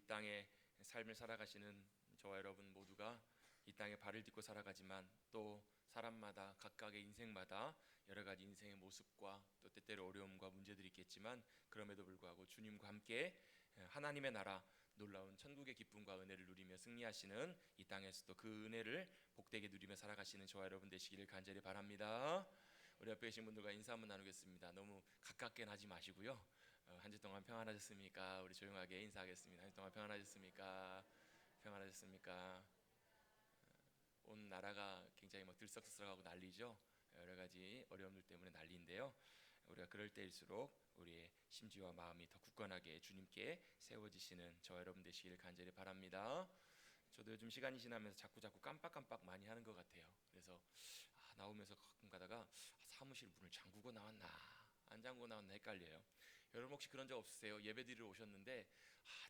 땅의 삶을 살아가시는 저와 여러분 모두가 이 땅에 발을 딛고 살아가지만 또 사람마다 각각의 인생마다 여러 가지 인생의 모습과 또 때때로 어려움과 문제들이 있겠지만 그럼에도 불구하고 주님과 함께 하나님의 나라 놀라운 천국의 기쁨과 은혜를 누리며 승리하시는 이 땅에서도 그 은혜를 복되게 누리며 살아가시는 저와 여러분 되시기를 간절히 바랍니다. 우리 옆에 계신 분들과 인사 한번 나누겠습니다. 너무 가깝게 하지 마시고요. 한 주 동안 평안하셨습니까? 우리 조용하게 인사하겠습니다. 한 주 동안 평안하셨습니까? 평안하셨습니까? 온 나라가 굉장히 막 들썩들썩하고 난리죠. 여러 가지 어려움들 때문에 난리인데요. 우리가 그럴 때일수록 우리의 심지와 마음이 더 굳건하게 주님께 세워지시는 저와 여러분 되시기를 간절히 바랍니다. 저도 요즘 시간이 지나면서 자꾸 깜빡 많이 하는 것 같아요. 그래서 나오면서 가끔 가다가 사무실 문을 잠그고 나왔나 안 잠그고 나왔나 헷갈려요. 여러분 혹시 그런 적 없으세요? 예배드리러 오셨는데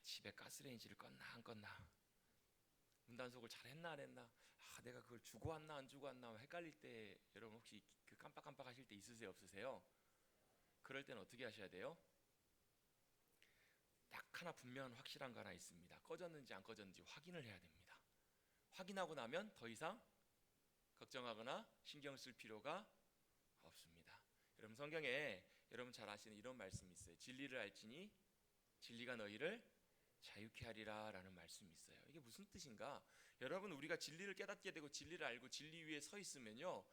집에 가스레인지를 껐나 안 껐나, 문단속을 잘 했나 안 했나, 내가 그걸 주고 왔나 안 주고 왔나 헷갈릴 때 여러분 혹시 그 깜빡 하실 때 있으세요 없으세요? 그럴 때는 어떻게 하셔야 돼요? 딱 하나 분명한 확실한 거 하나 있습니다. 꺼졌는지 안 꺼졌는지 확인을 해야 됩니다. 확인하고 나면 더 이상 걱정하거나 신경 쓸 필요가 없습니다. 여러분 성경에 여러분 잘 아시는 이런 말씀이 있어요. 진리를 알지니 진리가 너희를 자유케 하리라 라는 말씀이 있어요. 이게 무슨 뜻인가? 여러분 우리가 진리를 깨닫게 되고 진리를 알고 진리 위에 서 있으면요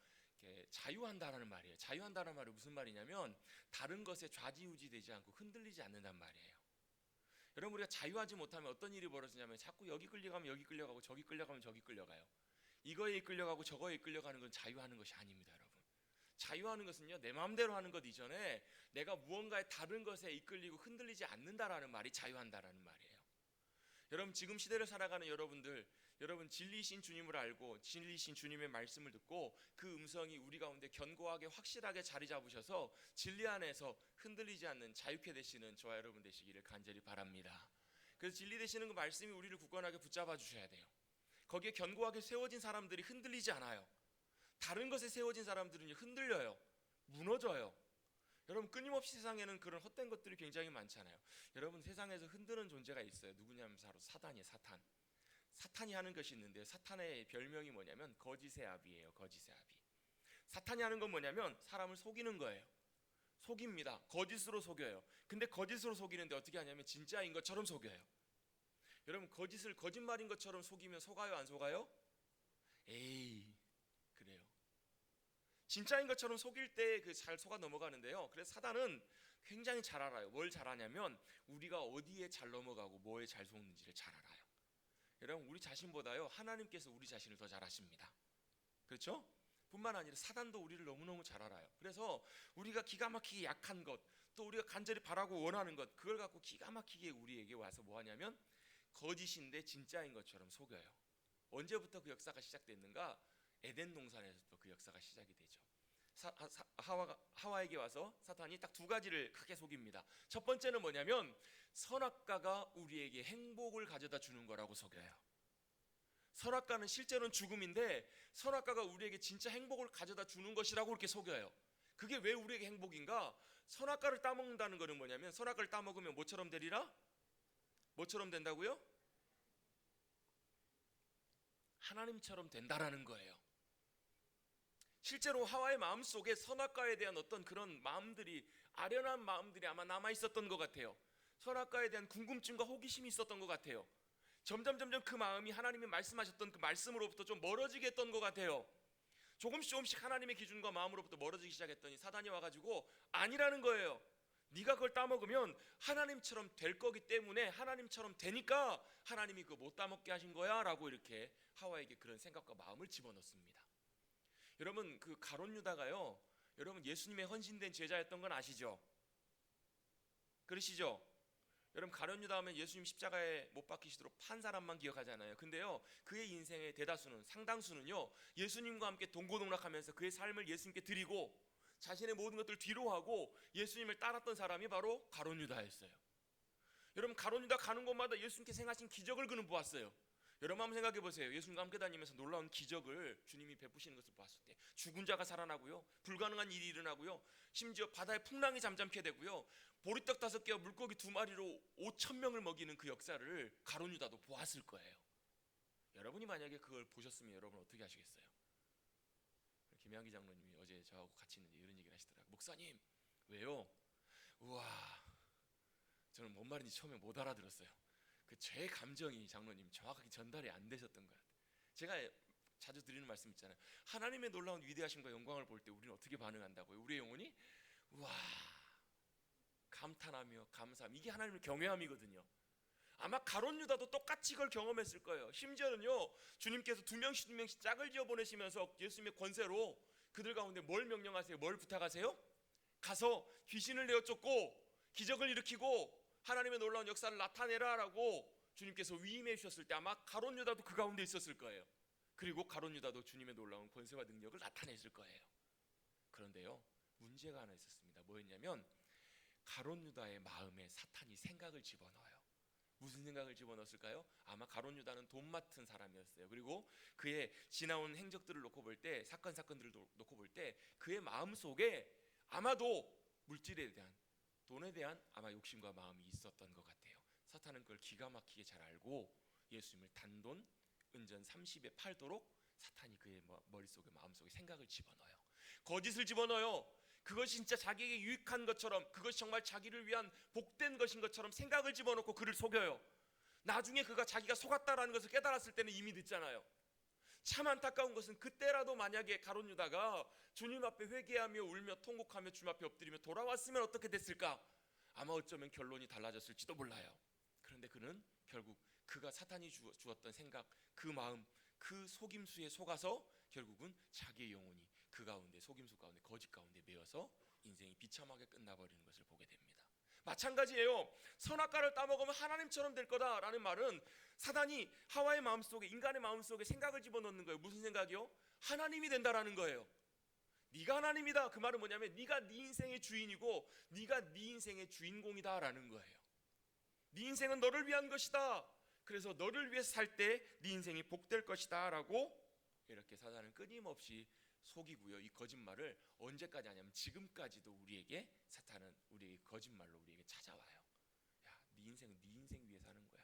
자유한다라는 말이에요. 자유한다는 말이 무슨 말이냐면 다른 것에 좌지우지되지 않고 흔들리지 않는단 말이에요. 여러분 우리가 자유하지 못하면 어떤 일이 벌어지냐면 자꾸 여기 끌려가면 여기 끌려가고 저기 끌려가면 저기 끌려가요. 이거에 이끌려가고 저거에 이끌려가는 건 자유하는 것이 아닙니다. 여러분 자유하는 것은요 내 마음대로 하는 것 이전에 내가 무언가의 다른 것에 이끌리고 흔들리지 않는다라는 말이 자유한다라는 말이에요. 여러분 지금 시대를 살아가는 여러분들, 여러분 진리신 주님을 알고 진리신 주님의 말씀을 듣고 그 음성이 우리 가운데 견고하게 확실하게 자리 잡으셔서 진리 안에서 흔들리지 않는 자유케 되시는 저와 여러분 되시기를 간절히 바랍니다. 그래서 진리 되시는 그 말씀이 우리를 굳건하게 붙잡아 주셔야 돼요. 거기에 견고하게 세워진 사람들이 흔들리지 않아요. 다른 것에 세워진 사람들은 흔들려요. 무너져요. 여러분 끊임없이 세상에는 그런 헛된 것들이 굉장히 많잖아요. 여러분 세상에서 흔드는 존재가 있어요. 누구냐면 바로 사단이에요. 사탄. 사탄이 하는 것이 있는데 사탄의 별명이 뭐냐면 거짓의 아비예요. 거짓의 아비. 사탄이 하는 건 뭐냐면 사람을 속이는 거예요. 속입니다. 거짓으로 속여요. 근데 거짓으로 속이는데 어떻게 하냐면 진짜인 것처럼 속여요. 여러분 거짓을 거짓말인 것처럼 속이면 속아요 안 속아요? 에이 그래요. 진짜인 것처럼 속일 때 그 잘 속아 넘어가는데요. 그래서 사단은 굉장히 잘 알아요. 뭘 잘 아냐면 우리가 어디에 잘 넘어가고 뭐에 잘 속는지를 잘 알아요. 여러분 우리 자신보다요 하나님께서 우리 자신을 더 잘 아십니다. 그렇죠? 뿐만 아니라 사단도 우리를 너무너무 잘 알아요. 그래서 우리가 기가 막히게 약한 것, 또 우리가 간절히 바라고 원하는 것, 그걸 갖고 기가 막히게 우리에게 와서 뭐 하냐면 거짓인데 진짜인 것처럼 속여요. 언제부터 그 역사가 시작됐는가? 에덴 동산에서부터 그 역사가 시작이 되죠. 하와에게 와서 사탄이 딱 두 가지를 크게 속입니다. 첫 번째는 뭐냐면 선악과가 우리에게 행복을 가져다 주는 거라고 속여요. 선악과는 실제로는 죽음인데 선악과가 우리에게 진짜 행복을 가져다 주는 것이라고 그렇게 속여요. 그게 왜 우리에게 행복인가? 선악과를 따먹는다는 것은 뭐냐면 선악과를 따먹으면 뭐처럼 되리라? 뭐처럼 된다고요? 하나님처럼 된다라는 거예요. 실제로 하와의 마음속에 선악과에 대한 어떤 그런 마음들이, 아련한 마음들이 아마 남아 있었던 것 같아요. 선악과에 대한 궁금증과 호기심이 있었던 것 같아요. 점점 그 마음이 하나님이 말씀하셨던 그 말씀으로부터 좀 멀어지게 했던 것 같아요. 조금씩 하나님의 기준과 마음으로부터 멀어지기 시작했더니 사단이 와가지고 아니라는 거예요. 네가 그걸 따먹으면 하나님처럼 될 거기 때문에 하나님처럼 되니까 하나님이 그거 못 따먹게 하신 거야 라고 이렇게 하와에게 그런 생각과 마음을 집어넣습니다. 여러분 그 가룟 유다가요, 여러분 예수님의 헌신된 제자였던 건 아시죠? 그러시죠? 여러분 가룟 유다 하면 예수님 십자가에 못 박히시도록 판 사람만 기억하잖아요. 근데요 그의 인생의 대다수는, 상당수는요 예수님과 함께 동고동락하면서 그의 삶을 예수님께 드리고 자신의 모든 것들을 뒤로하고 예수님을 따랐던 사람이 바로 가룟 유다였어요. 여러분 가룟 유다 가는 곳마다 예수님께서 행하신 기적을 그는 보았어요. 여러분 한번 생각해 보세요. 예수님과 함께 다니면서 놀라운 기적을 주님이 베푸시는 것을 봤을 때 죽은 자가 살아나고요, 불가능한 일이 일어나고요, 심지어 바다에 풍랑이 잠잠케 되고요, 보리떡 5개와 물고기 2마리로 5,000명을 먹이는 그 역사를 가룟 유다도 보았을 거예요. 여러분이 만약에 그걸 보셨으면 여러분 어떻게 하시겠어요? 김양기 장로님이 어제 저하고 같이 있는데 이런 얘기를 하시더라고요. 목사님, 왜요? 우와, 저는 뭔 말인지 처음에 못 알아들었어요. 그 제 감정이 장로님 정확하게 전달이 안 되셨던 것 같아요. 제가 자주 드리는 말씀 있잖아요. 하나님의 놀라운 위대하심과 영광을 볼 때 우리는 어떻게 반응한다고요? 우리의 영혼이 우와, 감탄하며 감사함, 이게 하나님의 경외함이거든요. 아마 가룟 유다도 똑같이 이걸 경험했을 거예요. 심지어는요, 주님께서 2명씩 짝을 지어 보내시면서 예수님의 권세로 그들 가운데 뭘 명령하세요? 뭘 부탁하세요? 가서 귀신을 내어 쫓고 기적을 일으키고 하나님의 놀라운 역사를 나타내라라고 주님께서 위임해 주셨을 때 아마 가룟 유다도 그 가운데 있었을 거예요. 그리고 가룟 유다도 주님의 놀라운 권세와 능력을 나타냈을 거예요. 그런데요, 문제가 하나 있었습니다. 뭐였냐면 가룟 유다의 마음에 사탄이 생각을 집어넣어요. 무슨 생각을 집어넣었을까요? 아마 가룟 유다는 돈 맡은 사람이었어요. 그리고 그의 지나온 행적들을 놓고 볼 때, 사건들을 놓고 볼 때 그의 마음속에 아마도 물질에 대한, 돈에 대한 아마 욕심과 마음이 있었던 것 같아요. 사탄은 그걸 기가 막히게 잘 알고 예수님을 단돈 은전 30에 팔도록 사탄이 그의 머릿속에 마음속에 생각을 집어넣어요. 거짓을 집어넣어요. 그것이 진짜 자기에게 유익한 것처럼, 그것이 정말 자기를 위한 복된 것인 것처럼 생각을 집어넣고 그를 속여요. 나중에 그가 자기가 속았다라는 것을 깨달았을 때는 이미 늦잖아요. 참 안타까운 것은 그때라도 만약에 가룟 유다가 주님 앞에 회개하며 울며 통곡하며 주님 앞에 엎드리며 돌아왔으면 어떻게 됐을까? 아마 어쩌면 결론이 달라졌을지도 몰라요. 그런데 그는 결국 그가 사탄이 주었던 생각, 그 마음, 그 속임수에 속아서 결국은 자기의 영혼이 그 가운데, 속임수 가운데, 거짓 가운데 매여서 인생이 비참하게 끝나버리는 것을 보게 됩니다. 마찬가지예요. 선악과를 따먹으면 하나님처럼 될 거다라는 말은 사단이 하와의 마음속에, 인간의 마음속에 생각을 집어넣는 거예요. 무슨 생각이요? 하나님이 된다라는 거예요. 네가 하나님이다. 그 말은 뭐냐면 네가 네 인생의 주인이고 네가 네 인생의 주인공이다라는 거예요. 네 인생은 너를 위한 것이다. 그래서 너를 위해서 살 때 네 인생이 복될 것이다 라고 이렇게 사단은 끊임없이 속이고요. 이 거짓말을 언제까지 하냐면 지금까지도 우리에게 사탄은 우리에게 거짓말로 우리에게 찾아와요. 야, 네 인생은 네 인생 위해 사는 거야.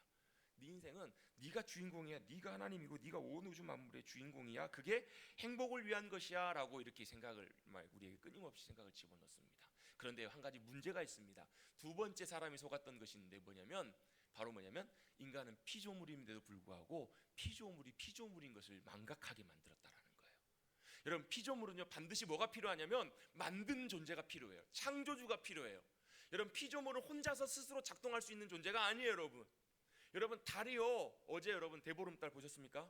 네 인생은 네가 주인공이야. 네가 하나님이고 네가 온 우주 만물의 주인공이야. 그게 행복을 위한 것이야 라고 이렇게 생각을 우리에게 끊임없이 생각을 집어넣습니다. 그런데 한 가지 문제가 있습니다. 두 번째 사람이 속았던 것이 있는데 바로 뭐냐면 인간은 피조물임에도 불구하고 피조물이 피조물인 것을 망각하게 만들었다라는 거예요. 여러분, 피조물은요 반드시 뭐가 필요하냐면 만든 존재가 필요해요. 창조주가 필요해요. 여러분, 피조물은 혼자서 스스로 작동할 수 있는 존재가 아니에요. 여러분 달이요, 어제 여러분 대보름달 보셨습니까?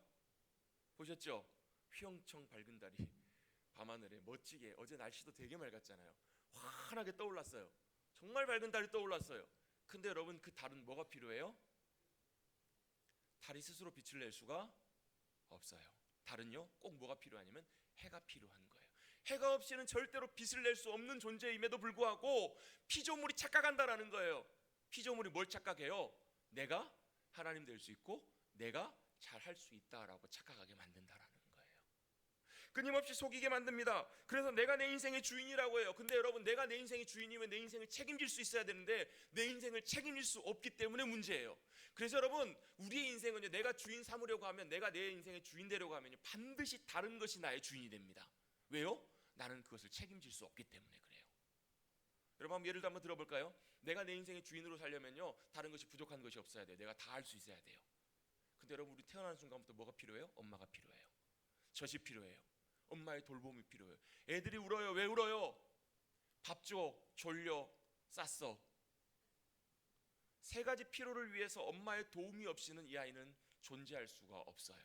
보셨죠? 휘영청 밝은 달이 밤하늘에 멋지게, 어제 날씨도 되게 맑았잖아요. 환하게 떠올랐어요. 정말 밝은 달이 떠올랐어요. 근데 여러분, 그 달은 뭐가 필요해요? 달이 스스로 빛을 낼 수가 없어요. 달은요 꼭 뭐가 필요하냐면 해가 필요한 거예요. 해가 없이는 절대로 빛을 낼 수 없는 존재임에도 불구하고 피조물이 착각한다라는 거예요. 피조물이 뭘 착각해요? 내가 하나님 될 수 있고 내가 잘 할 수 있다라고 착각하게 만든다라는 거예요. 끊임없이 속이게 만듭니다. 그래서 내가 내 인생의 주인이라고 해요. 근데 여러분, 내가 내 인생의 주인이면 내 인생을 책임질 수 있어야 되는데 내 인생을 책임질 수 없기 때문에 문제예요. 그래서 여러분, 우리의 인생은요, 내가 주인 삼으려고 하면, 내가 내 인생의 주인 되려고 하면요, 반드시 다른 것이 나의 주인이 됩니다. 왜요? 나는 그것을 책임질 수 없기 때문에 그래요. 여러분, 한번 예를 들어 한번 들어볼까요? 내가 내 인생의 주인으로 살려면요, 다른 것이 부족한 것이 없어야 돼요. 내가 다 할 수 있어야 돼요. 근데 여러분, 우리 태어나는 순간부터 뭐가 필요해요? 엄마가 필요해요. 젖이 필요해요. 엄마의 돌봄이 필요해요. 애들이 울어요. 왜 울어요? 밥 줘, 졸려, 쌌어. 세 가지 필요를 위해서 엄마의 도움이 없이는 이 아이는 존재할 수가 없어요.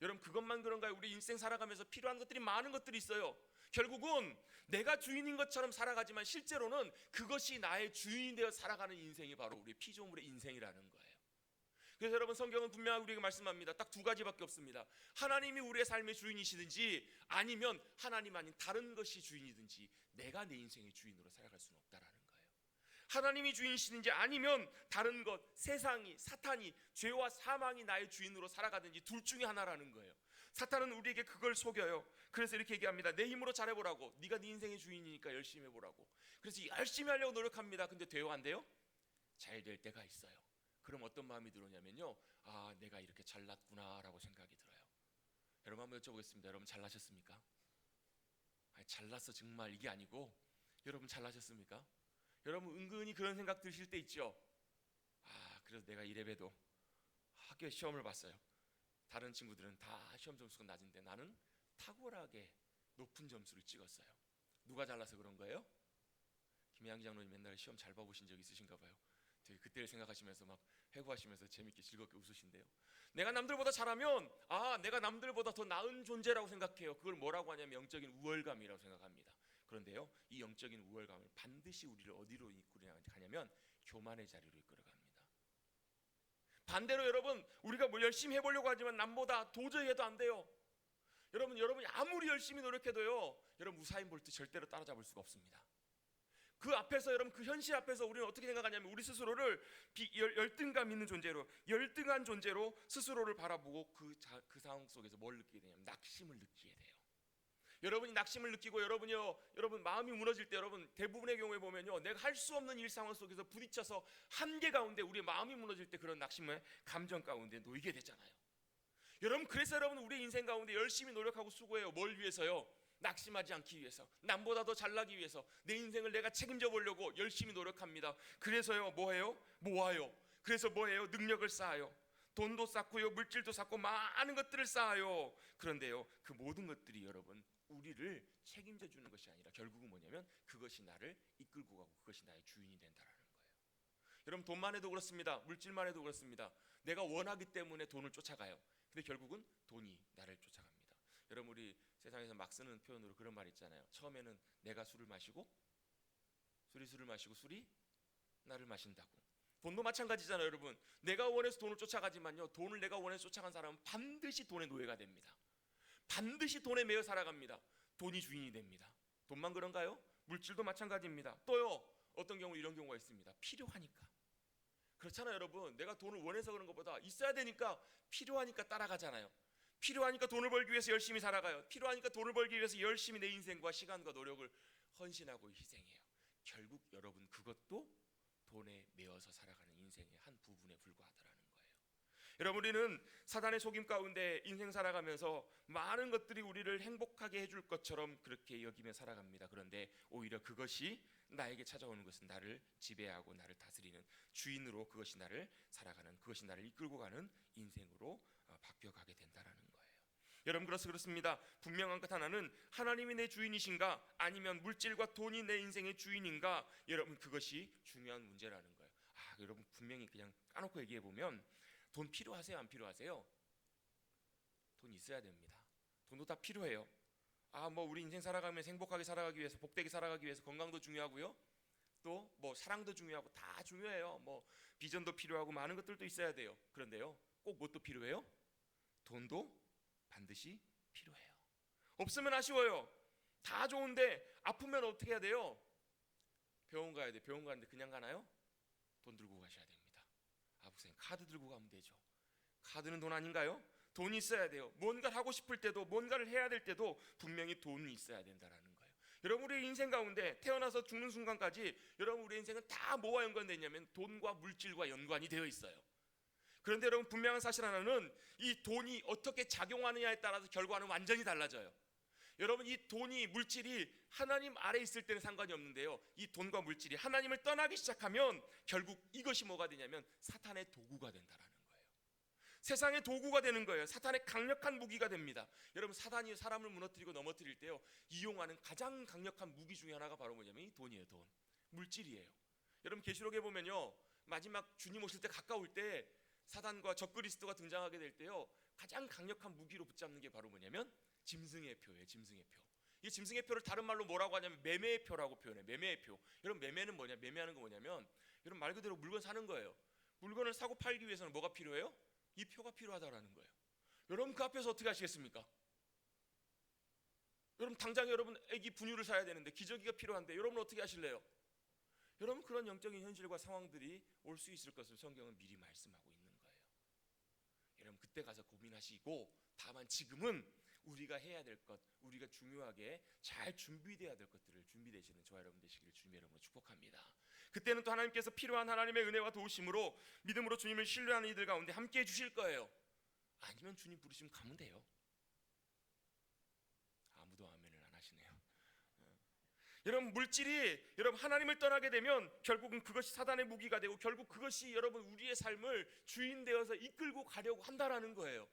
여러분, 그것만 그런가요? 우리 인생 살아가면서 필요한 것들이 많은 것들이 있어요. 결국은 내가 주인인 것처럼 살아가지만 실제로는 그것이 나의 주인이 되어 살아가는 인생이 바로 우리 피조물의 인생이라는 거예요. 그래서 여러분, 성경은 분명하게 우리에게 말씀합니다. 딱 두 가지밖에 없습니다. 하나님이 우리의 삶의 주인이시든지 아니면 하나님 아닌 다른 것이 주인이든지 내가 내 인생의 주인으로 살아갈 수는 없다라는 거예요. 하나님이 주인이시든지 아니면 다른 것, 세상이, 사탄이, 죄와 사망이 나의 주인으로 살아가든지 둘 중에 하나라는 거예요. 사탄은 우리에게 그걸 속여요. 그래서 이렇게 얘기합니다. 내 힘으로 잘해보라고. 네가 네 인생의 주인이니까 열심히 해보라고. 그래서 열심히 하려고 노력합니다. 근데 돼요, 안 돼요? 잘 될 때가 있어요. 그럼 어떤 마음이 들어오냐면요, 아, 내가 이렇게 잘났구나 라고 생각이 들어요. 여러분 한번 여쭤보겠습니다. 여러분 잘나셨습니까? 아니, 잘났어 정말 이게 아니고, 여러분 잘나셨습니까? 여러분 은근히 그런 생각 드실 때 있죠. 아, 그래서 내가 이래봬도 학교에 시험을 봤어요. 다른 친구들은 다 시험 점수가 낮은데 나는 탁월하게 높은 점수를 찍었어요. 누가 잘나서 그런 거예요? 김양기 장로님 맨날 시험 잘 봐보신 적 있으신가 봐요. 되게 그때를 생각하시면서 막 회고하시면서 재밌게 즐겁게 웃으신대요. 내가 남들보다 잘하면 아, 내가 남들보다 더 나은 존재라고 생각해요. 그걸 뭐라고 하냐면 영적인 우월감이라고 생각합니다. 그런데요, 이 영적인 우월감을 반드시 우리를 어디로 이끌어가냐면 교만의 자리로 이끌어갑니다. 반대로 여러분, 우리가 뭘 열심히 해보려고 하지만 남보다 도저히 해도 안 돼요. 여러분이 아무리 열심히 노력해도요, 여러분 우사인 볼트 절대로 따라잡을 수가 없습니다. 그 앞에서, 여러분 그 현실 앞에서 우리는 어떻게 생각하냐면 우리 스스로를 열등감 있는 존재로, 열등한 존재로 스스로를 바라보고 그 상황 속에서 뭘 느끼게 되냐면 낙심을 느끼게 돼요. 여러분이 낙심을 느끼고 여러분 마음이 무너질 때, 여러분 대부분의 경우에 보면요, 내가 할 수 없는 일 상황 속에서 부딪혀서 한계 가운데 우리의 마음이 무너질 때 그런 낙심의 감정 가운데 놓이게 되잖아요. 여러분 그래서 여러분 우리 인생 가운데 열심히 노력하고 수고해요. 뭘 위해서요? 낙심하지 않기 위해서, 남보다 더 잘나기 위해서, 내 인생을 내가 책임져 보려고 열심히 노력합니다. 그래서요 뭐해요? 모아요. 그래서 뭐해요? 능력을 쌓아요. 돈도 쌓고요, 물질도 쌓고 많은 것들을 쌓아요. 그런데요, 그 모든 것들이 여러분 우리를 책임져 주는 것이 아니라 결국은 뭐냐면 그것이 나를 이끌고 가고 그것이 나의 주인이 된다라는 거예요. 여러분 돈만 해도 그렇습니다. 물질만 해도 그렇습니다. 내가 원하기 때문에 돈을 쫓아가요. 근데 결국은 돈이 나를 쫓아갑니다. 여러분 우리 세상에서 막 쓰는 표현으로 그런 말 있잖아요. 처음에는 내가 술을 마시고 술이 마시고 술이 나를 마신다고. 돈도 마찬가지잖아요. 여러분 내가 원해서 돈을 쫓아가지만요, 돈을 내가 원해서 쫓아간 사람은 반드시 돈의 노예가 됩니다. 반드시 돈에 매여 살아갑니다. 돈이 주인이 됩니다. 돈만 그런가요? 물질도 마찬가지입니다. 또요, 어떤 경우 이런 경우가 있습니다. 필요하니까. 그렇잖아요. 여러분 내가 돈을 원해서 그런 것보다 있어야 되니까, 필요하니까 따라가잖아요. 필요하니까 돈을 벌기 위해서 열심히 살아가요. 필요하니까 돈을 벌기 위해서 열심히 내 인생과 시간과 노력을 헌신하고 희생해요. 결국 여러분 그것도 돈에 매여서 살아가는 인생의 한 부분에 불과하다라는 거예요. 여러분 우리는 사단의 속임 가운데 인생 살아가면서 많은 것들이 우리를 행복하게 해줄 것처럼 그렇게 여기며 살아갑니다. 그런데 오히려 그것이 나에게 찾아오는 것은 나를 지배하고 나를 다스리는 주인으로, 그것이 나를 살아가는, 그것이 나를 이끌고 가는 인생으로 바뀌어가게 된다라는 거예요. 여러분 그렇습니다. 분명한 것 하나는 하나님이 내 주인이신가 아니면 물질과 돈이 내 인생의 주인인가, 여러분 그것이 중요한 문제라는 거예요. 아, 여러분 분명히 그냥 까놓고 얘기해 보면 돈 필요하세요? 안 필요하세요? 돈 있어야 됩니다. 돈도 다 필요해요. 아, 뭐 우리 인생 살아가면서 행복하게 살아가기 위해서, 복되게 살아가기 위해서 건강도 중요하고요, 또 뭐 사랑도 중요하고 다 중요해요. 뭐 비전도 필요하고 많은 것들도 있어야 돼요. 그런데요, 꼭 뭣도 필요해요? 돈도 반드시 필요해요. 없으면 아쉬워요. 다 좋은데 아프면 어떻게 해야 돼요? 병원 가야 돼. 병원 가는데 그냥 가나요? 돈 들고 가셔야 됩니다. 아, 목사님 카드 들고 가면 되죠. 카드는 돈 아닌가요? 돈이 있어야 돼요. 뭔가를 하고 싶을 때도, 뭔가를 해야 될 때도 분명히 돈이 있어야 된다라는 거예요. 여러분 우리 인생 가운데 태어나서 죽는 순간까지 여러분 우리 인생은 다 뭐와 연관되어 있냐면 돈과 물질과 연관이 되어 있어요. 그런데 여러분 분명한 사실 하나는 이 돈이 어떻게 작용하느냐에 따라서 결과는 완전히 달라져요. 여러분 이 돈이, 물질이 하나님 아래 있을 때는 상관이 없는데요, 이 돈과 물질이 하나님을 떠나기 시작하면 결국 이것이 뭐가 되냐면 사탄의 도구가 된다라는 거예요. 세상의 도구가 되는 거예요. 사탄의 강력한 무기가 됩니다. 여러분 사단이 사람을 무너뜨리고 넘어뜨릴 때요, 이용하는 가장 강력한 무기 중에 하나가 바로 뭐냐면 이 돈이에요. 돈, 물질이에요. 여러분 계시록에 보면요, 마지막 주님 오실 때 가까울 때 사단과 적그리스도가 등장하게 될 때요, 가장 강력한 무기로 붙잡는 게 바로 뭐냐면 짐승의 표예요. 짐승의 표. 이 짐승의 표를 다른 말로 뭐라고 하냐면 매매의 표라고 표현해요. 매매의 표. 여러분 매매는 뭐냐? 매매하는 거 뭐냐면 여러분 말 그대로 물건 사는 거예요. 물건을 사고 팔기 위해서는 뭐가 필요해요? 이 표가 필요하다라는 거예요. 여러분 그 앞에서 어떻게 하시겠습니까? 여러분 당장 여러분 애기 분유를 사야 되는데 기저귀가 필요한데 여러분 어떻게 하실래요? 여러분, 그런 영적인 현실과 상황들이 올 수 있을 것을 성경은 미리 말씀하고 있는 거예요. 여러분, 그때 가서 고민하시고, 다만 지금은 우리가 해야 될 것, 우리가 중요하게 잘 준비돼야 될 것들을 준비되시는 저와 여러분 되시기를 주님의 이름으로 축복합니다. 그때는 또 하나님께서 필요한 하나님의 은혜와 도우심으로 믿음으로 주님을 신뢰하는 이들 가운데 함께 해주실 거예요. 아니면 주님 부르시면 가면 돼요. 아무도 아멘을 안 하시네요. 여러분, 물질이 여러분 하나님을 떠나게 되면 결국은 그것이 사단의 무기가 되고, 결국 그것이 여러분 우리의 삶을 주인 되어서 이끌고 가려고 한다라는 거예요.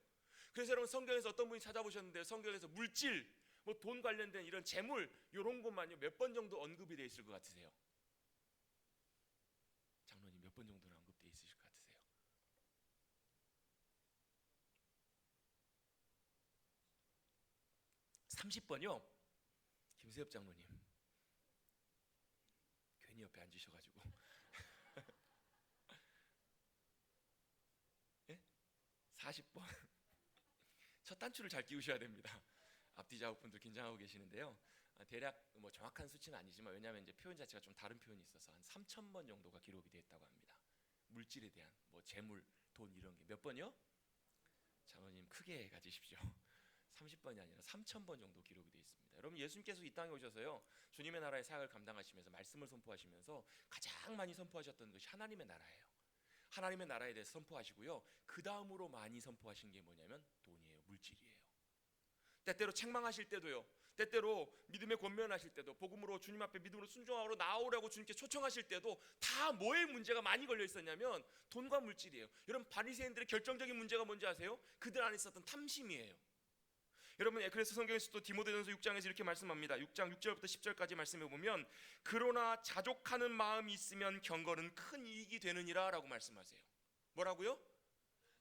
그래서 여러분, 성경에서 어떤 분이 찾아보셨는데, 성경에서 물질, 뭐 돈 관련된 이런 재물, 이런 것만요 몇 번 정도 언급이 돼 있을 것 같으세요? 장로님, 몇 번 정도는 언급돼 있으실 것 같으세요? 30번이요? 김세엽 장로님, 괜히 옆에 앉으셔가지고. 예? 40번. 첫 단추를 잘 끼우셔야 됩니다. 앞뒤 작업분들 긴장하고 계시는데요. 대략 뭐 정확한 수치는 아니지만, 왜냐하면 이제 표현 자체가 좀 다른 표현이 있어서 한 3,000번 정도가 기록이 되었다고 합니다. 물질에 대한 뭐 재물, 돈 이런 게 몇 번이요? 장로님, 크게 가지십시오. 30번이 아니라 3,000번 정도 기록이 되어 있습니다. 여러분, 예수님께서 이 땅에 오셔서요, 주님의 나라의 사역을 감당하시면서 말씀을 선포하시면서 가장 많이 선포하셨던 것이 하나님의 나라예요. 하나님의 나라에 대해서 선포하시고요, 그 다음으로 많이 선포하신 게 뭐냐면 돈이에요, 물질이에요. 때때로 책망하실 때도요, 때때로 믿음의 권면하실 때도, 복음으로 주님 앞에 믿음으로 순종하러 나오라고 주님께 초청하실 때도 다 뭐에 문제가 많이 걸려 있었냐면 돈과 물질이에요. 여러분, 바리새인들의 결정적인 문제가 뭔지 아세요? 그들 안에 있었던 탐심이에요. 여러분, 그래서 성경에서 또 디모데전서 6장에서 이렇게 말씀합니다. 6장 6절부터 10절까지 말씀해 보면, 그러나 자족하는 마음이 있으면 경건은 큰 이익이 되느니라 라고 말씀하세요. 뭐라고요?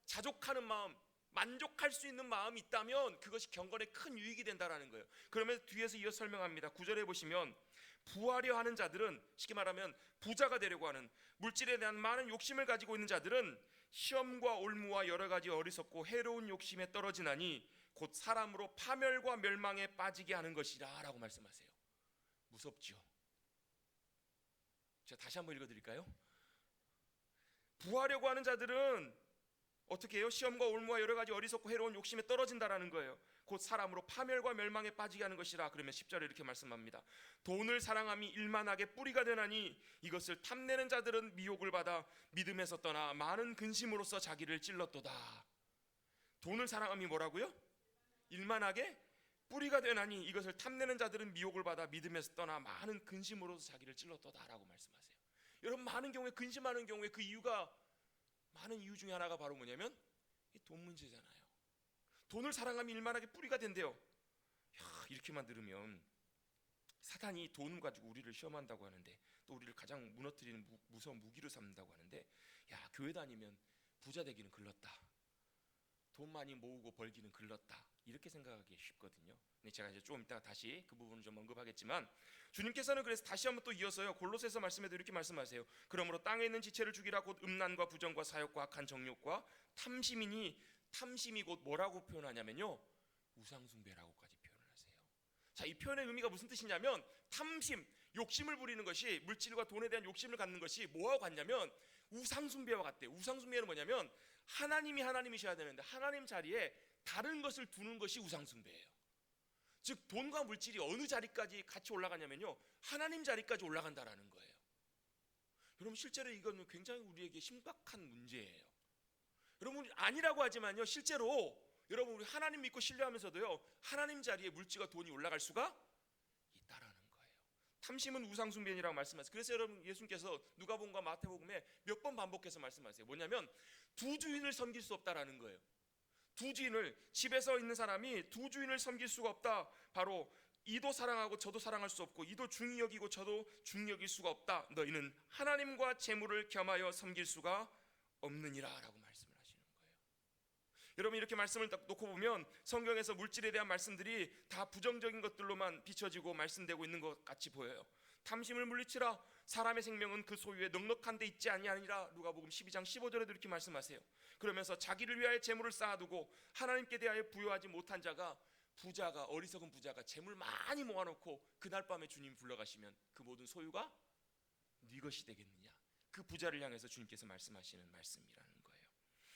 자족하는 마음, 만족할 수 있는 마음이 있다면 그것이 경건에 큰 유익이 된다라는 거예요. 그러면 뒤에서 이어 설명합니다. 9절에 보시면, 부하려 하는 자들은, 쉽게 말하면 부자가 되려고 하는, 물질에 대한 많은 욕심을 가지고 있는 자들은 시험과 올무와 여러 가지 어리석고 해로운 욕심에 떨어지나니 곧 사람으로 파멸과 멸망에 빠지게 하는 것이라 라고 말씀하세요. 무섭죠? 제가 다시 한번 읽어드릴까요? 부하려고 하는 자들은 어떻게 해요? 시험과 올무와 여러 가지 어리석고 해로운 욕심에 떨어진다라는 거예요. 곧 사람으로 파멸과 멸망에 빠지게 하는 것이라. 그러면 10절에 이렇게 말씀합니다. 돈을 사랑함이 일만하게 뿌리가 되나니 이것을 탐내는 자들은 미혹을 받아 믿음에서 떠나 많은 근심으로써 자기를 찔렀도다. 돈을 사랑함이 뭐라고요? 일만하게 뿌리가 되나니 이것을 탐내는 자들은 미혹을 받아 믿음에서 떠나 많은 근심으로서 자기를 찔렀도다라고 말씀하세요. 여러분, 많은 경우에 근심하는 경우에 그 이유가, 많은 이유 중에 하나가 바로 뭐냐면 이 돈 문제잖아요. 돈을 사랑함이 일만하게 뿌리가 된대요. 이렇게만 들으면 사탄이 돈 가지고 우리를 시험한다고 하는데, 또 우리를 가장 무너뜨리는 무서운 무기로 삼는다고 하는데, 교회 다니면 부자 되기는 글렀다, 돈 많이 모으고 벌기는 글렀다, 이렇게 생각하기 쉽거든요. 근데 제가 이제 좀 이따가 다시 그 부분을 좀 언급하겠지만, 주님께서는 그래서 다시 한번 또 이어서요, 골로새서 말씀에도 이렇게 말씀하세요. 그러므로 땅에 있는 지체를 죽이라. 곧 음란과 부정과 사욕과 악한 정욕과 탐심이니, 탐심이 곧 뭐라고 표현하냐면요, 우상숭배라고까지 표현을 하세요. 자, 이 표현의 의미가 무슨 뜻이냐면, 탐심, 욕심을 부리는 것이, 물질과 돈에 대한 욕심을 갖는 것이 뭐하고 같냐면 우상숭배와 같대요. 우상숭배는 뭐냐면, 하나님이 하나님이셔야 되는데 하나님 자리에 다른 것을 두는 것이 우상숭배예요. 즉, 돈과 물질이 어느 자리까지 같이 올라가냐면요, 하나님 자리까지 올라간다라는 거예요. 여러분, 실제로 이건 굉장히 우리에게 심각한 문제예요. 여러분, 아니라고 하지만요, 실제로 여러분, 우리 하나님 믿고 신뢰하면서도요, 하나님 자리에 물질과 돈이 올라갈 수가 있다라는 거예요. 탐심은 우상숭배니라고 말씀하세요. 그래서 여러분, 예수님께서 누가복음과 마태복음에 몇 번 반복해서 말씀하세요. 뭐냐면 두 주인을 섬길 수 없다라는 거예요. 두 주인을, 집에서 있는 사람이 두 주인을 섬길 수가 없다. 바로 이도 사랑하고 저도 사랑할 수 없고, 이도 중히 여기고 저도 중히 여길 수가 없다. 너희는 하나님과 재물을 겸하여 섬길 수가 없느니라 라고 말씀을 하시는 거예요. 여러분, 이렇게 말씀을 딱 놓고 보면 성경에서 물질에 대한 말씀들이 다 부정적인 것들로만 비춰지고 말씀되고 있는 것 같이 보여요. 탐심을 물리치라. 사람의 생명은 그 소유에 넉넉한 데 있지 아니하니라. 누가복음 12장 15절에도 이렇게 말씀하세요. 그러면서 자기를 위하여 재물을 쌓아두고 하나님께 대하여 부여하지 못한 자가, 부자가, 어리석은 부자가 재물 많이 모아놓고 그날 밤에 주님이 불러가시면 그 모든 소유가 네 것이 되겠느냐. 그 부자를 향해서 주님께서 말씀하시는 말씀이라는 거예요.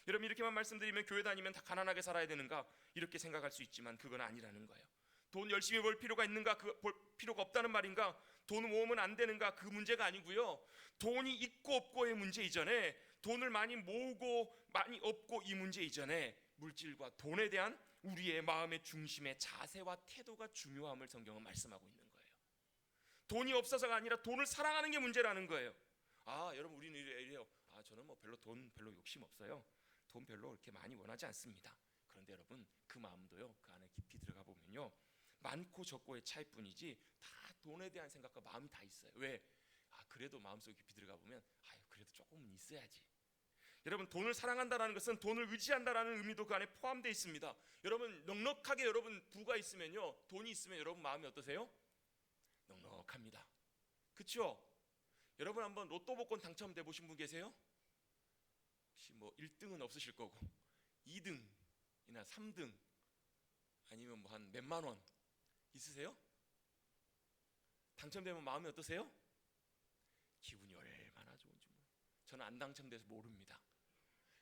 여러분, 이렇게만 말씀드리면 교회 다니면 다 가난하게 살아야 되는가 이렇게 생각할 수 있지만 그건 아니라는 거예요. 돈 열심히 벌 필요가 있는가? 그 벌 필요가 없다는 말인가? 돈 모으면 안 되는가? 그 문제가 아니고요. 돈이 있고 없고의 문제 이전에, 돈을 많이 모으고 많이 없고 이 문제 이전에 물질과 돈에 대한 우리의 마음의 중심의 자세와 태도가 중요함을 성경은 말씀하고 있는 거예요. 돈이 없어서가 아니라 돈을 사랑하는 게 문제라는 거예요. 여러분, 우리는 이래요. 저는 뭐 별로 욕심 없어요. 돈 별로 그렇게 많이 원하지 않습니다. 그런데 여러분, 그 마음도요, 그 안에 깊이 들어가 보면요, 많고 적고의 차이뿐이지 다 돈에 대한 생각과 마음이 다 있어요. 왜? 그래도 마음속에 깊이 들어가 보면 그래도 조금은 있어야지. 여러분, 돈을 사랑한다라는 것은 돈을 의지한다라는 의미도 그 안에 포함되어 있습니다. 여러분, 넉넉하게 여러분 부가 있으면요, 돈이 있으면 여러분 마음이 어떠세요? 넉넉합니다. 그렇죠? 여러분, 한번 로또 복권 당첨돼 보신 분 계세요? 혹시 뭐 1등은 없으실 거고 2등이나 3등 아니면 뭐 한 몇만 원 있으세요? 당첨되면 마음이 어떠세요? 기분이 얼마나 좋은지 저는 안 당첨돼서 모릅니다.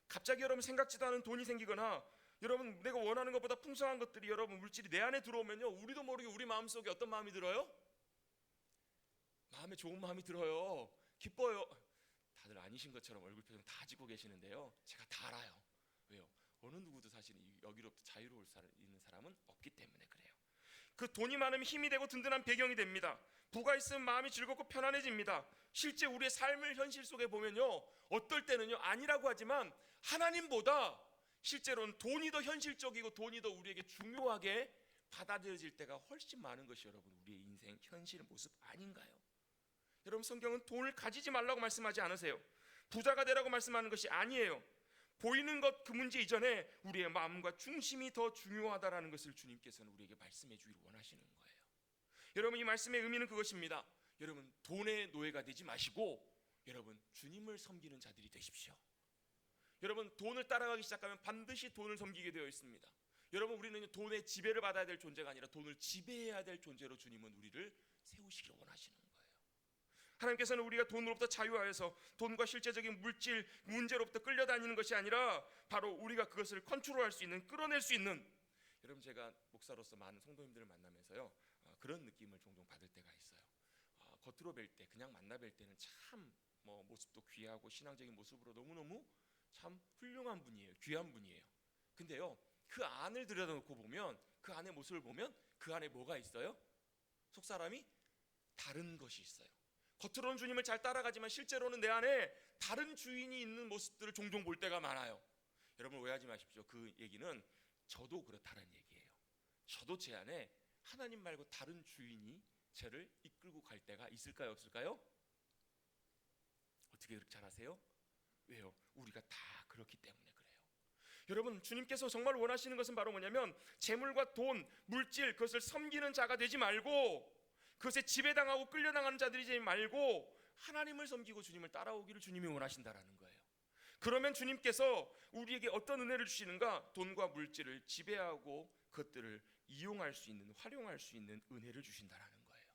갑자기 여러분 생각지도 않은 돈이 생기거나 여러분 내가 원하는 것보다 풍성한 것들이 여러분 물질이 내 안에 들어오면요, 우리도 모르게 우리 마음속에 어떤 마음이 들어요? 마음에 좋은 마음이 들어요. 기뻐요. 다들 아니신 것처럼 얼굴 표정 다 짓고 계시는데요, 제가 다 알아요. 왜요? 어느 누구도 사실 여기로부터 자유로울 있는 사람은 없기 때문에 그래요. 그 돈이 많으면 힘이 되고 든든한 배경이 됩니다. 부가 있으면 마음이 즐겁고 편안해집니다. 실제 우리의 삶을 현실 속에 보면요, 어떨 때는요, 아니라고 하지만 하나님보다 실제로는 돈이 더 현실적이고 돈이 더 우리에게 중요하게 받아들여질 때가 훨씬 많은 것이 여러분 우리의 인생 현실의 모습 아닌가요? 여러분, 성경은 돈을 가지지 말라고 말씀하지 않으세요. 부자가 되라고 말씀하는 것이 아니에요. 보이는 것 그 문제 이전에 우리의 마음과 중심이 더 중요하다라는 것을 주님께서는 우리에게 말씀해 주기를 원하시는 거예요. 여러분, 이 말씀의 의미는 그것입니다. 여러분, 돈의 노예가 되지 마시고 여러분 주님을 섬기는 자들이 되십시오. 여러분, 돈을 따라가기 시작하면 반드시 돈을 섬기게 되어 있습니다. 여러분, 우리는 돈의 지배를 받아야 될 존재가 아니라 돈을 지배해야 될 존재로 주님은 우리를 세우시기를 원하시는 거예요. 하나님께서는 우리가 돈으로부터 자유하여서 돈과 실제적인 물질 문제로부터 끌려다니는 것이 아니라 바로 우리가 그것을 컨트롤할 수 있는, 끌어낼 수 있는, 여러분 제가 목사로서 많은 성도님들을 만나면서요, 그런 느낌을 종종 받을 때가 있어요. 겉으로 뵐 때, 그냥 만나 뵐 때는 참 모습도 귀하고 신앙적인 모습으로 너무너무 참 훌륭한 분이에요. 귀한 분이에요. 근데요, 그 안을 들여다놓고 보면, 그 안의 모습을 보면 그 안에 뭐가 있어요? 속사람이 다른 것이 있어요. 겉으로는 주님을 잘 따라가지만 실제로는 내 안에 다른 주인이 있는 모습들을 종종 볼 때가 많아요. 여러분, 오해하지 마십시오. 그 얘기는 저도 그렇다는 얘기예요. 저도 제 안에 하나님 말고 다른 주인이 저를 이끌고 갈 때가 있을까요, 없을까요? 어떻게 그렇게 잘 아세요? 왜요? 우리가 다 그렇기 때문에 그래요. 여러분, 주님께서 정말 원하시는 것은 바로 뭐냐면 재물과 돈, 물질, 그것을 섬기는 자가 되지 말고, 그것에 지배당하고 끌려당하는 자들이 되지 말고 하나님을 섬기고 주님을 따라오기를 주님이 원하신다라는 거예요. 그러면 주님께서 우리에게 어떤 은혜를 주시는가? 돈과 물질을 지배하고 그것들을 이용할 수 있는, 활용할 수 있는 은혜를 주신다라는 거예요.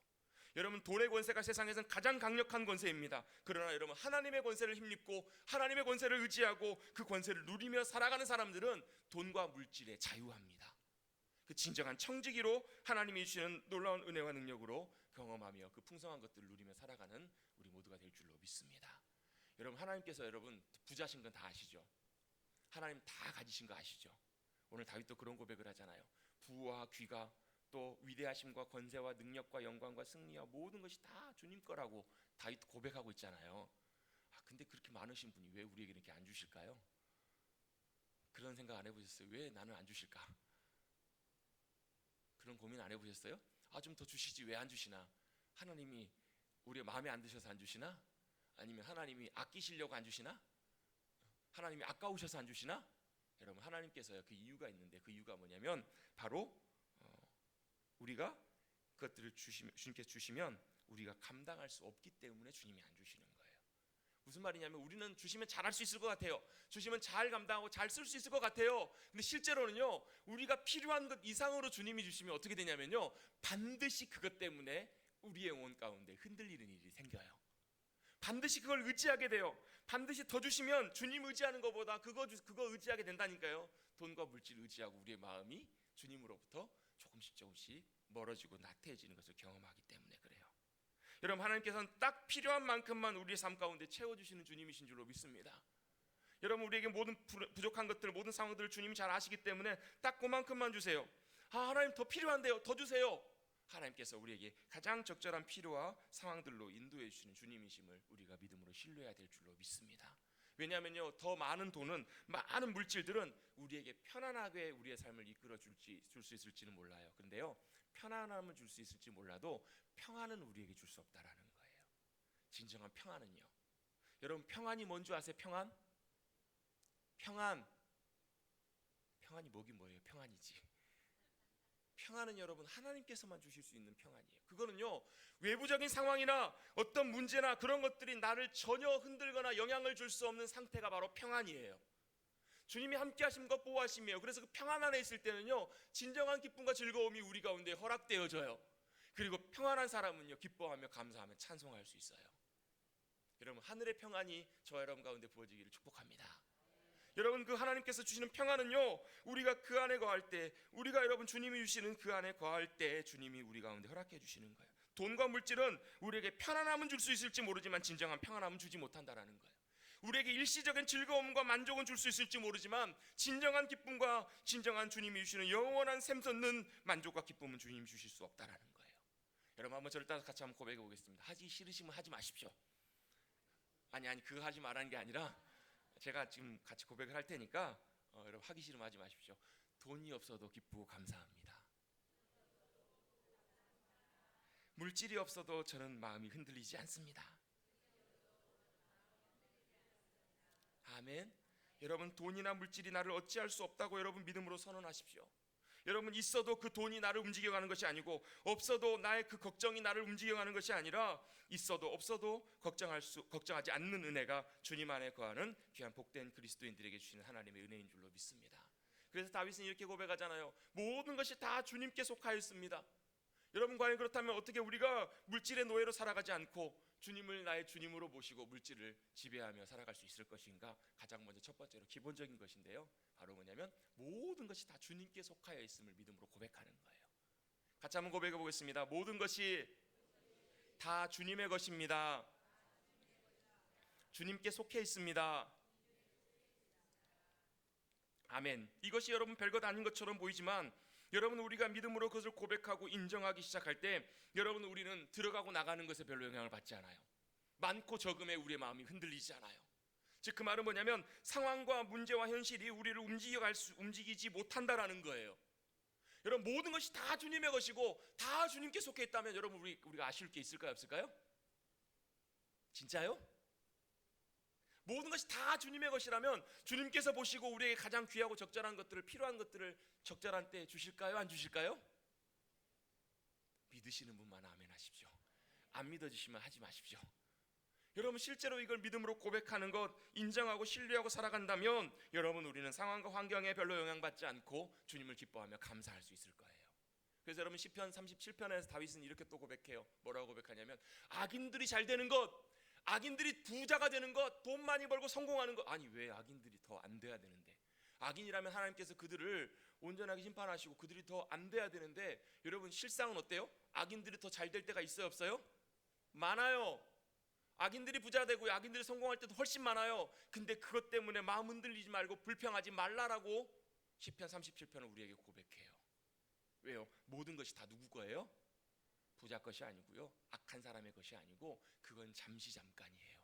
여러분, 돈의 권세가 세상에서는 가장 강력한 권세입니다. 그러나 여러분, 하나님의 권세를 힘입고 하나님의 권세를 의지하고 그 권세를 누리며 살아가는 사람들은 돈과 물질에 자유합니다. 그 진정한 청지기로 하나님이 주시는 놀라운 은혜와 능력으로 경험하며 그 풍성한 것들을 누리며 살아가는 우리 모두가 될 줄로 믿습니다. 여러분, 하나님께서 여러분 부자신 건 다 아시죠? 하나님 다 가지신 거 아시죠? 오늘 다윗도 그런 고백을 하잖아요. 부와 귀가 또 위대하심과 권세와 능력과 영광과 승리와 모든 것이 다 주님 거라고 다윗 고백하고 있잖아요. 근데 그렇게 많으신 분이 왜 우리에게 이렇게 안 주실까요? 그런 생각 안 해보셨어요? 왜 나는 안 주실까? 그런 고민 안 해보셨어요? 좀 더 주시지 왜 안 주시나? 하나님이 우리 마음에 안 드셔서 안 주시나? 아니면 하나님이 아끼시려고 안 주시나? 하나님이 아까우셔서 안 주시나? 여러분, 하나님께서요, 그 이유가 있는데 그 이유가 뭐냐면 바로 우리가 그것들을 주님께서 주시면 우리가 감당할 수 없기 때문에 주님이 안 주시는 거예요. 무슨 말이냐면 우리는 주시면 잘할 수 있을 것 같아요. 주시면 잘 감당하고 잘 쓸 수 있을 것 같아요. 근데 실제로는요, 우리가 필요한 것 이상으로 주님이 주시면 어떻게 되냐면요, 반드시 그것 때문에 우리의 영혼 가운데 흔들리는 일이 생겨요. 반드시 그걸 의지하게 돼요. 반드시 더 주시면 주님 의지하는 것보다 그거 의지하게 된다니까요. 돈과 물질 의지하고 우리의 마음이 주님으로부터 조금씩 멀어지고 나태해지는 것을 경험하기 때문에 그래요. 여러분, 하나님께서는 딱 필요한 만큼만 우리의 삶 가운데 채워주시는 주님이신 줄로 믿습니다. 여러분, 우리에게 모든 부족한 것들, 모든 상황들을 주님이 잘 아시기 때문에 딱 그만큼만 주세요. 하나님 더 필요한데요, 더 주세요. 하나님께서 우리에게 가장 적절한 필요와 상황들로 인도해 주시는 주님이심을 우리가 믿음으로 신뢰해야 될 줄로 믿습니다. 왜냐하면요, 더 많은 돈은, 많은 물질들은 우리에게 편안하게 우리의 삶을 이끌어 줄 수 있을지는 몰라요. 그런데요, 편안함을 줄 수 있을지 몰라도 평안은 우리에게 줄 수 없다라는 거예요. 진정한 평안은요, 여러분, 평안이 뭔지 아세요? 평안이 뭐긴 뭐예요? 평안이지. 평안은 여러분 하나님께서만 주실 수 있는 평안이에요. 그거는요, 외부적인 상황이나 어떤 문제나 그런 것들이 나를 전혀 흔들거나 영향을 줄 수 없는 상태가 바로 평안이에요. 주님이 함께 하심과 보호하심이에요. 그래서 그 평안 안에 있을 때는요, 진정한 기쁨과 즐거움이 우리 가운데 허락되어져요. 그리고 평안한 사람은요, 기뻐하며 감사하며 찬송할 수 있어요. 여러분, 하늘의 평안이 저와 여러분 가운데 부어지기를 축복합니다. 여러분, 그 하나님께서 주시는 평안은요, 우리가 그 안에 거할 때, 우리가 여러분 주님이 주시는 그 안에 거할 때 주님이 우리 가운데 허락해 주시는 거예요. 돈과 물질은 우리에게 편안함은 줄 수 있을지 모르지만 진정한 평안함은 주지 못한다라는 거예요. 우리에게 일시적인 즐거움과 만족은 줄 수 있을지 모르지만 진정한 기쁨과 진정한 주님이 주시는 영원한 샘솟는 만족과 기쁨은 주님이 주실 수 없다라는 거예요. 여러분, 한번 저를 따라서 같이 한번 고백해 보겠습니다. 하기 싫으시면 하지 마십시오. 아니 그거 하지 말라는 게 아니라, 제가 지금 같이 고백을 할 테니까 여러분, 하기 싫으면 하지 마십시오. 돈이 없어도 기쁘고 감사합니다. 물질이 없어도 저는 마음이 흔들리지 않습니다. 아멘. 여러분, 돈이나 물질이 나를 어찌할 수 없다고 여러분 믿음으로 선언하십시오. 여러분, 있어도 그 돈이 나를 움직여가는 것이 아니고, 없어도 나의 그 걱정이 나를 움직여가는 것이 아니라, 있어도 없어도 걱정하지 않는 은혜가 주님 안에 거하는 귀한 복된 그리스도인들에게 주시는 하나님의 은혜인 줄로 믿습니다. 그래서 다윗은 이렇게 고백하잖아요. 모든 것이 다 주님께 속하였습니다. 여러분, 과연 그렇다면 어떻게 우리가 물질의 노예로 살아가지 않고 주님을 나의 주님으로 모시고 물질을 지배하며 살아갈 수 있을 것인가? 가장 먼저 첫 번째로 기본적인 것인데요, 바로 뭐냐면 모든 것이 다 주님께 속하여 있음을 믿음으로 고백하는 거예요. 같이 한번 고백해 보겠습니다. 모든 것이 다 주님의 것입니다. 주님께 속해 있습니다. 아멘. 이것이 여러분 별것 아닌 것처럼 보이지만, 여러분, 우리가 믿음으로 그것을 고백하고 인정하기 시작할 때, 여러분, 우리는 들어가고 나가는 것에 별로 영향을 받지 않아요. 많고 적음에 우리의 마음이 흔들리지 않아요. 즉, 그 말은 뭐냐면 상황과 문제와 현실이 우리를 움직이지 못한다라는 거예요. 여러분, 모든 것이 다 주님의 것이고 다 주님께 속해 있다면 여러분, 우리가 아쉬울 게 있을까요, 없을까요? 진짜요? 모든 것이 다 주님의 것이라면 주님께서 보시고 우리에게 가장 귀하고 적절한 것들을, 필요한 것들을 적절한 때에 주실까요, 안 주실까요? 믿으시는 분만 아멘 하십시오. 안 믿어지시면 하지 마십시오. 여러분, 실제로 이걸 믿음으로 고백하는 것, 인정하고 신뢰하고 살아간다면 여러분, 우리는 상황과 환경에 별로 영향받지 않고 주님을 기뻐하며 감사할 수 있을 거예요. 그래서 여러분, 시편 37편에서 다윗은 이렇게 또 고백해요. 뭐라고 고백하냐면, 악인들이 잘 되는 것, 악인들이 부자가 되는 것, 돈 많이 벌고 성공하는 것. 아니, 왜 악인들이 더 안 돼야 되는데? 악인이라면 하나님께서 그들을 온전하게 심판하시고 그들이 더 안 돼야 되는데, 여러분, 실상은 어때요? 악인들이 더 잘 될 때가 있어요, 없어요? 많아요. 악인들이 부자 되고 악인들이 성공할 때도 훨씬 많아요. 근데 그것 때문에 마음 흔들리지 말고 불평하지 말라라고 시편 37편은 우리에게 고백해요. 왜요? 모든 것이 다 누구 거예요? 부자 것이 아니고요, 악한 사람의 것이 아니고, 그건 잠시 잠깐이에요.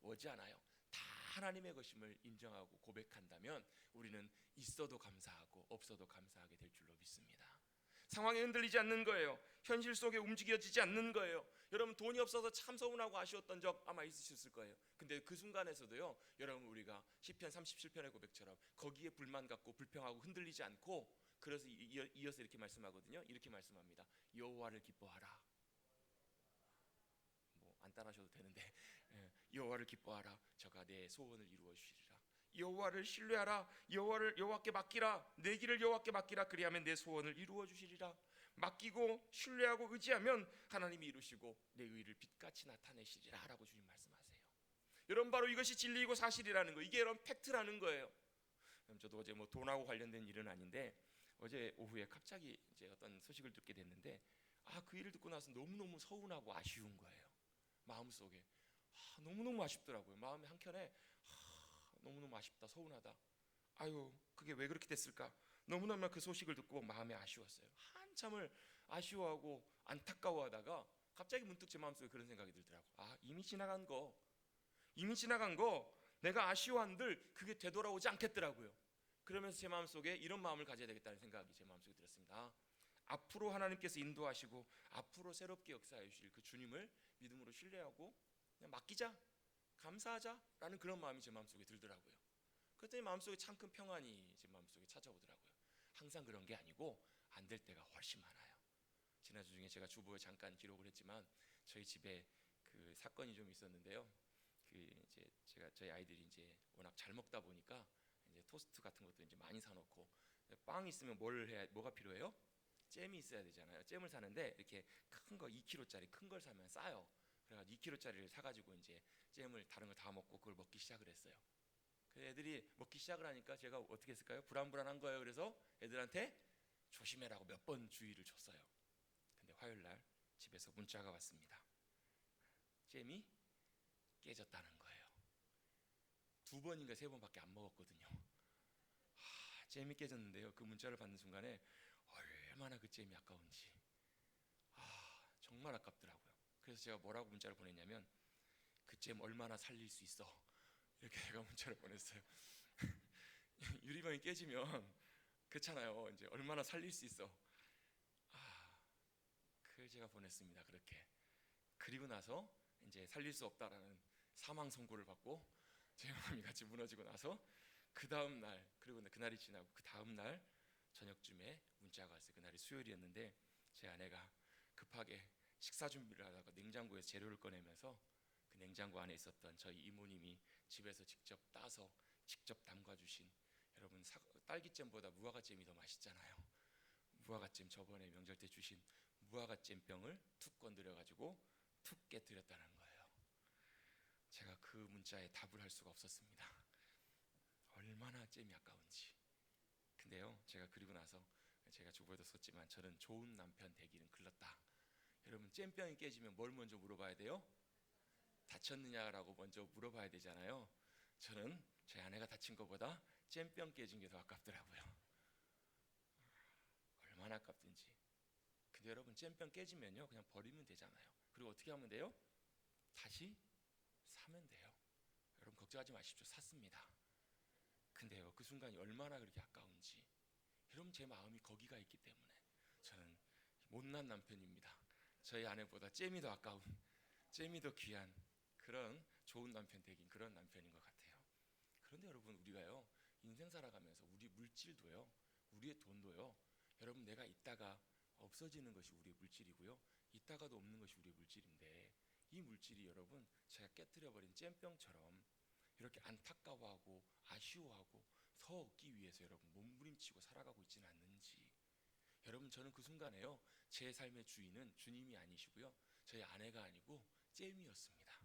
오지 않아요. 다 하나님의 것임을 인정하고 고백한다면 우리는 있어도 감사하고 없어도 감사하게 될 줄로 믿습니다. 상황에 흔들리지 않는 거예요. 현실 속에 움직여지지 않는 거예요. 여러분, 돈이 없어서 참 서운하고 아쉬웠던 적 아마 있으셨을 거예요. 근데 그 순간에서도요, 여러분, 우리가 시편 37편의 고백처럼 거기에 불만 갖고 불평하고 흔들리지 않고, 그래서 이어서 이렇게 말씀하거든요. 이렇게 말씀합니다. 여호와를 기뻐하라. 뭐 안 따라하셔도 되는데, 여호와를 기뻐하라. 저가 내 소원을 이루어 주시리라. 여호와를 신뢰하라. 여호와께 맡기라. 내 길을 여호와께 맡기라. 그리하면 내 소원을 이루어 주시리라. 맡기고 신뢰하고 의지하면 하나님이 이루시고 내 의를 빛같이 나타내시리라 라고 주님 말씀하세요. 여러분, 바로 이것이 진리이고 사실이라는 거, 이게 여러분 팩트라는 거예요. 저도 어제 뭐 돈하고 관련된 일은 아닌데 어제 오후에 갑자기 이제 어떤 소식을 듣게 됐는데 그 일을 듣고 나서 너무너무 서운하고 아쉬운 거예요. 마음속에 너무너무 아쉽더라고요. 마음의 한켠에 너무너무 아쉽다, 서운하다. 아유, 그게 왜 그렇게 됐을까? 너무너무 그 소식을 듣고 마음이 아쉬웠어요. 한참을 아쉬워하고 안타까워하다가 갑자기 문득 제 마음속에 그런 생각이 들더라고요. 이미 지나간 거 내가 아쉬워한들 그게 되돌아오지 않겠더라고요. 그러면서 제 마음속에 이런 마음을 가져야 되겠다는 생각이 제 마음속에 들었습니다. 앞으로 하나님께서 인도하시고 앞으로 새롭게 역사해 주실 그 주님을 믿음으로 신뢰하고 그냥 맡기자, 감사하자라는 그런 마음이 제 마음속에 들더라고요. 그랬더니 마음속에 참 큰 평안이 제 마음속에 찾아오더라고요. 항상 그런 게 아니고 안 될 때가 훨씬 많아요. 지난주 중에 제가 주보에 잠깐 기록을 했지만 저희 집에 그 사건이 좀 있었는데요. 이제 저희 아이들이 이제 워낙 잘 먹다 보니까 이제 토스트 같은 것도 이제 많이 사놓고, 빵 있으면 뭐가 필요해요? 잼이 있어야 되잖아요. 잼을 사는데 이렇게 큰 거 2kg짜리 큰 걸 사면 싸요. 그래가지고 2kg짜리를 사가지고 이제 잼을 다른 걸 다 먹고 그걸 먹기 시작을 했어요. 그 애들이 먹기 시작을 하니까 제가 어떻게 했을까요? 불안불안한 거예요. 그래서 애들한테 조심해라고 몇 번 주의를 줬어요. 근데 화요일 날 집에서 문자가 왔습니다. 잼이 깨졌다는 거예요. 2번인가 3번밖에 안 먹었거든요. 잼이 깨졌는데요. 그 문자를 받는 순간에 얼마나 그 잼이 아까운지 정말 아깝더라고요. 그래서 제가 뭐라고 문자를 보냈냐면 그 잼 얼마나 살릴 수 있어, 이렇게 제가 문자를 보냈어요. 유리병이 깨지면 그렇잖아요. 이제 얼마나 살릴 수 있어. 그걸 제가 보냈습니다. 그렇게. 그리고 나서 이제 살릴 수 없다라는 사망 선고를 받고 제 마음이 같이 무너지고 나서 그 다음 날, 그리고 그날이 지나고 그 다음 날 저녁쯤에 문자가 왔어요. 그날이 수요일이었는데 제 아내가 급하게 식사 준비를 하다가 냉장고에서 재료를 꺼내면서 그 냉장고 안에 있었던 저희 이모님이 집에서 직접 따서 직접 담가주신, 여러분 딸기잼보다 무화과잼이 더 맛있잖아요. 무화과잼, 저번에 명절 때 주신 무화과잼병을 툭 건드려가지고 툭 깨뜨렸다는 거예요. 제가 그 문자에 답을 할 수가 없었습니다. 얼마나 잼이 아까운지. 근데요, 제가 그리고 나서 제가 주부에도 썼지만 저는 좋은 남편 되기는 글렀다. 여러분, 잼병이 깨지면 뭘 먼저 물어봐야 돼요? 다쳤느냐라고 먼저 물어봐야 되잖아요. 저는 제 아내가 다친 것보다 잼병 깨진 게 더 아깝더라고요. 얼마나 아깝든지. 근데 여러분, 잼병 깨지면요 그냥 버리면 되잖아요. 그리고 어떻게 하면 돼요? 다시 사면 돼요. 여러분 걱정하지 마십시오. 샀습니다. 근데요, 그 순간이 얼마나 그렇게 아까운지. 여러분, 제 마음이 거기가 있기 때문에 저는 못난 남편입니다. 저희 아내보다 잼이 더 아까운, 잼이 더 귀한 그런 좋은 남편 되긴 그런 남편인 것 같아요. 그런데 여러분, 우리가요 인생 살아가면서 우리 물질도요, 우리의 돈도요, 여러분 내가 있다가 없어지는 것이 우리의 물질이고요, 있다가도 없는 것이 우리의 물질인데, 이 물질이 여러분 제가 깨뜨려버린 잼병처럼 이렇게 안타까워하고 아쉬워하고 더 얻기 위해서 여러분 몸부림치고 살아가고 있지는 않는지. 여러분, 저는 그 순간에요 제 삶의 주인은 주님이 아니시고요, 저희 아내가 아니고 잼이었습니다.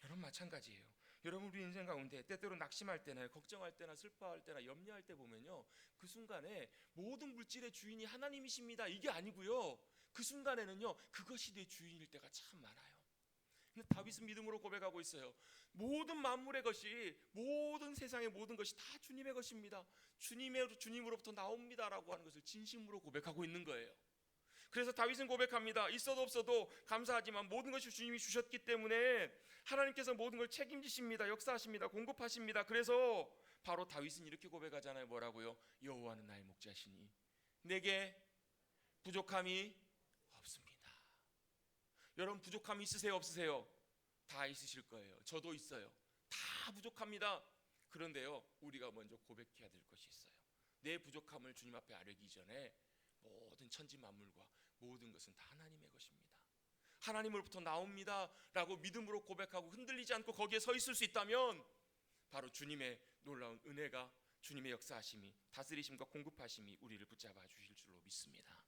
여러분 마찬가지예요. 여러분, 우리 인생 가운데 때때로 낙심할 때나 걱정할 때나 슬퍼할 때나 염려할 때 보면요, 그 순간에 모든 물질의 주인이 하나님이십니다 이게 아니고요, 그 순간에는요 그것이 내 주인일 때가 참 많아요. 근데 다윗은 믿음으로 고백하고 있어요. 모든 만물의 것이, 모든 세상의 모든 것이 다 주님의 것입니다. 주님으로부터 나옵니다라고 하는 것을 진심으로 고백하고 있는 거예요. 그래서 다윗은 고백합니다. 있어도 없어도 감사하지만 모든 것이 주님이 주셨기 때문에 하나님께서 모든 걸 책임지십니다. 역사하십니다. 공급하십니다. 그래서 바로 다윗은 이렇게 고백하잖아요. 뭐라고요? 여호와는 나의 목자시니 내게 부족함이 없습니다. 여러분, 부족함이 있으세요? 없으세요? 다 있으실 거예요. 저도 있어요. 다 부족합니다. 그런데요, 우리가 먼저 고백해야 될 것이 있어요. 내 부족함을 주님 앞에 아뢰기 전에 모든 천지 만물과 모든 것은 다 하나님의 것입니다. 하나님으로부터 나옵니다 라고 믿음으로 고백하고 흔들리지 않고 거기에 서 있을 수 있다면 바로 주님의 놀라운 은혜가, 주님의 역사하심이, 다스리심과 공급하심이 우리를 붙잡아 주실 줄로 믿습니다.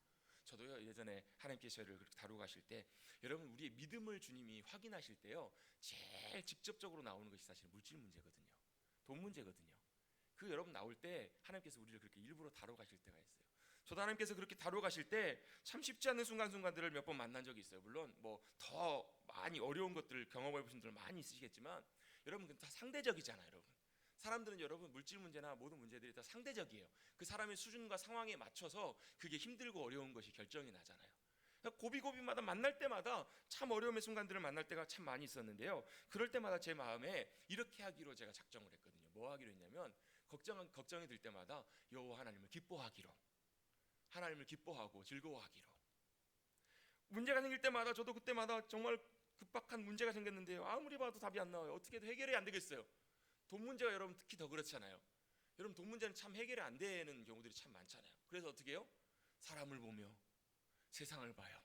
저도요 예전에 하나님께서 저를 그렇게 다루고 가실 때 여러분 우리의 믿음을 주님이 확인하실 때요 제일 직접적으로 나오는 것이 사실 물질 문제거든요. 돈 문제거든요. 그 여러분 나올 때 하나님께서 우리를 그렇게 일부러 다루고 가실 때가 있어요. 저도 하나님께서 그렇게 다루고 가실 때 참 쉽지 않은 순간순간들을 몇 번 만난 적이 있어요. 물론 뭐 더 많이 어려운 것들을 경험해 보신 분들 많이 있으시겠지만 여러분 다 상대적이잖아요. 여러분 사람들은 여러분 물질 문제나 모든 문제들이 다 상대적이에요. 그 사람의 수준과 상황에 맞춰서 그게 힘들고 어려운 것이 결정이 나잖아요. 고비고비마다 만날 때마다 참 어려움의 순간들을 만날 때가 참 많이 있었는데요. 그럴 때마다 제 마음에 이렇게 하기로 제가 작정을 했거든요. 뭐 하기로 했냐면 걱정이 들 때마다 여호와 하나님을 기뻐하기로, 하나님을 기뻐하고 즐거워하기로. 문제가 생길 때마다 저도 그때마다 정말 급박한 문제가 생겼는데요. 아무리 봐도 답이 안 나와요. 어떻게든 해결이 안 되겠어요. 돈 문제가 여러분 특히 더 그렇잖아요. 여러분 돈 문제는 참 해결이 안 되는 경우들이 참 많잖아요. 그래서 어떻게 해요? 사람을 보며 세상을 봐요.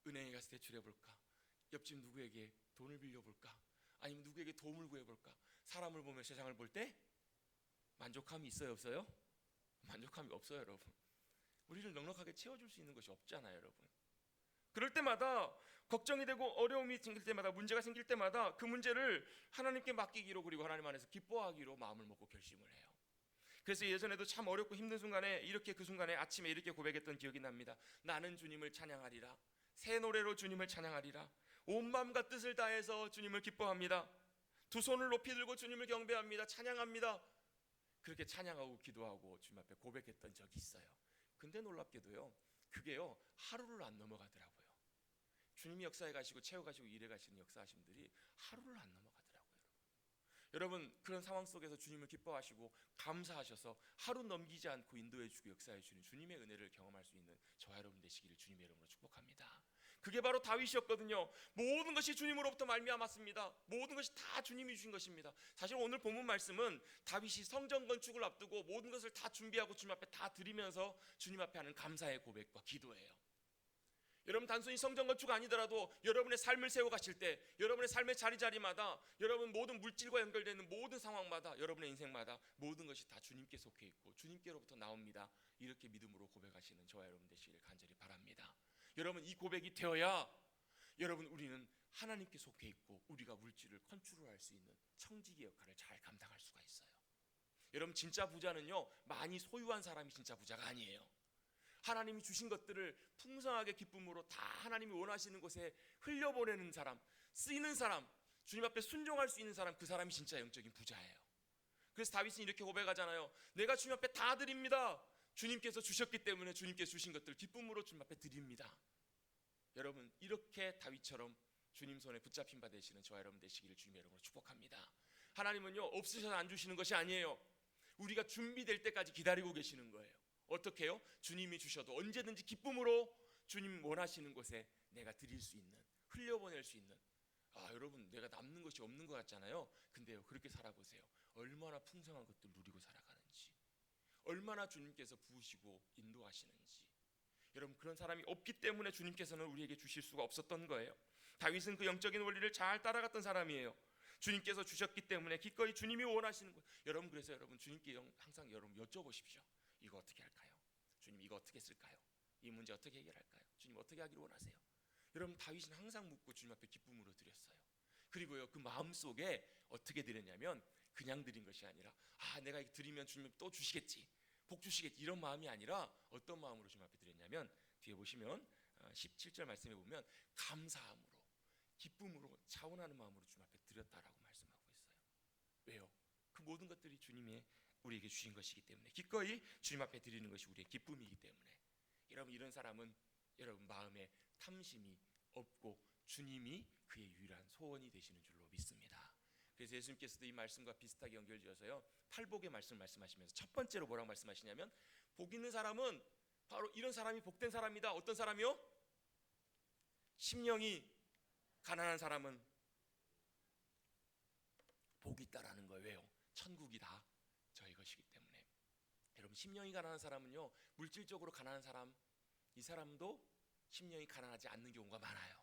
은행에 가서 대출해 볼까? 옆집 누구에게 돈을 빌려 볼까? 아니면 누구에게 도움을 구해 볼까? 사람을 보며 세상을 볼 때 만족감이 있어요, 없어요? 만족감이 없어요, 여러분. 우리를 넉넉하게 채워줄 수 있는 것이 없잖아요, 여러분. 그럴 때마다 걱정이 되고 어려움이 생길 때마다 문제가 생길 때마다 그 문제를 하나님께 맡기기로 그리고 하나님 안에서 기뻐하기로 마음을 먹고 결심을 해요. 그래서 예전에도 참 어렵고 힘든 순간에 이렇게 그 순간에 아침에 이렇게 고백했던 기억이 납니다. 나는 주님을 찬양하리라. 새 노래로 주님을 찬양하리라. 온 마음과 뜻을 다해서 주님을 기뻐합니다. 두 손을 높이 들고 주님을 경배합니다. 찬양합니다. 그렇게 찬양하고 기도하고 주님 앞에 고백했던 적이 있어요. 근데 놀랍게도요 그게요 하루를 안 넘어가더라고요. 주님이 역사에 가시고 채워가시고 일해 가시는 역사하신 분들이 하루를 안 넘어가더라고요. 여러분 그런 상황 속에서 주님을 기뻐하시고 감사하셔서 하루 넘기지 않고 인도해 주고 역사해 주는 주님의 은혜를 경험할 수 있는 저와 여러분 되시기를 주님의 이름으로 축복합니다. 그게 바로 다윗이었거든요. 모든 것이 주님으로부터 말미암았습니다. 모든 것이 다 주님이 주신 것입니다. 사실 오늘 본문 말씀은 다윗이 성전 건축을 앞두고 모든 것을 다 준비하고 주님 앞에 다 드리면서 주님 앞에 하는 감사의 고백과 기도예요. 여러분 단순히 성전 건축 아니더라도 여러분의 삶을 세워가실 때 여러분의 삶의 자리자리마다 여러분 모든 물질과 연결되는 모든 상황마다 여러분의 인생마다 모든 것이 다 주님께 속해 있고 주님께로부터 나옵니다. 이렇게 믿음으로 고백하시는 저와 여러분 되시기를 간절히 바랍니다. 여러분 이 고백이 되어야 여러분 우리는 하나님께 속해 있고 우리가 물질을 컨트롤할 수 있는 청지기 역할을 잘 감당할 수가 있어요. 여러분 진짜 부자는요 많이 소유한 사람이 진짜 부자가 아니에요. 하나님이 주신 것들을 풍성하게 기쁨으로 다 하나님이 원하시는 곳에 흘려보내는 사람, 쓰이는 사람, 주님 앞에 순종할 수 있는 사람, 그 사람이 진짜 영적인 부자예요. 그래서 다윗은 이렇게 고백하잖아요. 내가 주님 앞에 다 드립니다. 주님께서 주셨기 때문에 주님께서 주신 것들 기쁨으로 주님 앞에 드립니다. 여러분 이렇게 다윗처럼 주님 손에 붙잡힌 바 되시는 저와 여러분 되시기를 주님의 이름으로 축복합니다. 하나님은요 없으셔서 안 주시는 것이 아니에요. 우리가 준비될 때까지 기다리고 계시는 거예요. 어떻게 해요? 주님이 주셔도 언제든지 기쁨으로 주님 원하시는 곳에 내가 드릴 수 있는, 흘려보낼 수 있는. 여러분 내가 남는 것이 없는 것 같잖아요. 근데요 그렇게 살아보세요. 얼마나 풍성한 것들 누리고 살아가는지, 얼마나 주님께서 부으시고 인도하시는지. 여러분 그런 사람이 없기 때문에 주님께서는 우리에게 주실 수가 없었던 거예요. 다윗은 그 영적인 원리를 잘 따라갔던 사람이에요. 주님께서 주셨기 때문에 기꺼이 주님이 원하시는 것. 여러분 그래서 여러분 주님께 항상 여러분 여쭤보십시오. 이거 어떻게 할까요? 주님 이거 어떻게 쓸까요? 이 문제 어떻게 해결할까요? 주님 어떻게 하기를 원하세요? 여러분 다윗은 항상 묻고 주님 앞에 기쁨으로 드렸어요. 그리고요 그 마음속에 어떻게 드렸냐면 그냥 드린 것이 아니라 내가 이거 드리면 주님 또 주시겠지, 복 주시겠지, 이런 마음이 아니라 어떤 마음으로 주님 앞에 드렸냐면 뒤에 보시면 17절 말씀에 보면 감사함으로 기쁨으로 차원하는 마음으로 주님 앞에 드렸다라고 말씀하고 있어요. 왜요? 그 모든 것들이 주님의 우리에게 주신 것이기 때문에 기꺼이 주님 앞에 드리는 것이 우리의 기쁨이기 때문에 여러분 이런 사람은 여러분 마음에 탐심이 없고 주님이 그의 유일한 소원이 되시는 줄로 믿습니다. 그래서 예수님께서도 이 말씀과 비슷하게 연결지어서요 팔복의 말씀을 말씀하시면서 첫 번째로 뭐라고 말씀하시냐면 복 있는 사람은 바로 이런 사람이 복된 사람이다. 어떤 사람이요? 심령이 가난한 사람은 복이 있다라는 거예요. 왜요? 천국이 다 저희 것이기 때문에. 여러분 심령이 가난한 사람은요 물질적으로 가난한 사람, 이 사람도 심령이 가난하지 않는 경우가 많아요.